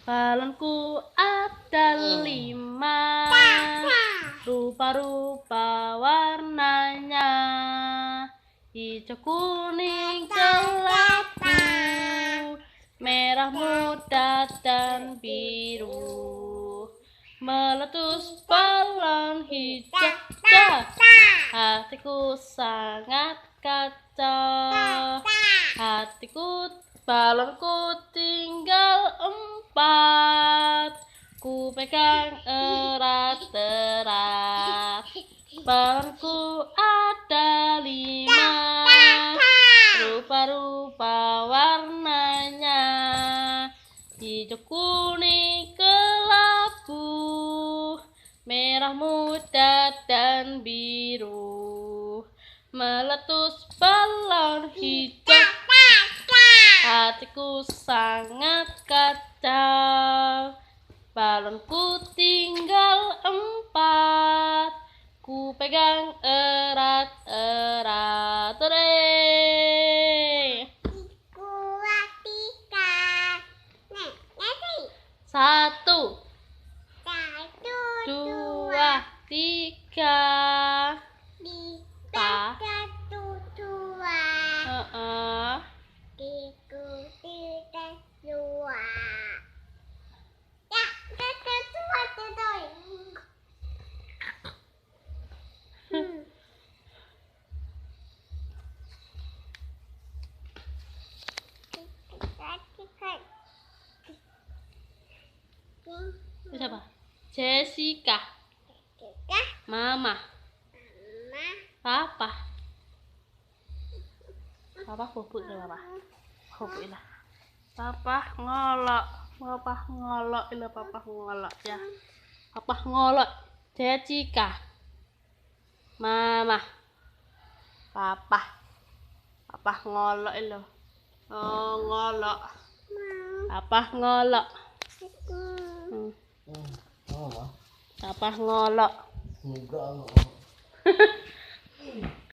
Balonku ada 5, rupa-rupa warnanya, hijau, kuning, kelabu, merah muda dan biru. Meletus balon hijau, hatiku sangat kacau. Hatiku, balonku tinggal 4, ku pegang erat-erat. Balonku ada 5, rupa-rupa warnanya, hijau, kuning, kelabu, merah muda dan biru. Meletus balon hijau, hatiku sangat kacau. Balonku tinggal 4, ku pegang erat-erat. 1, 2, 3. Siapa? Jessica. Mama. Papa. Papa bubuk lah papa. Bubuk lah. Papa ngolok. Papa ngolok lah papa ngolok ya. Papa ngolok. Jessica. Mama. Papa. Papa ngolok lo. Oh ngolok. Papa ngolok. Papa ngolok.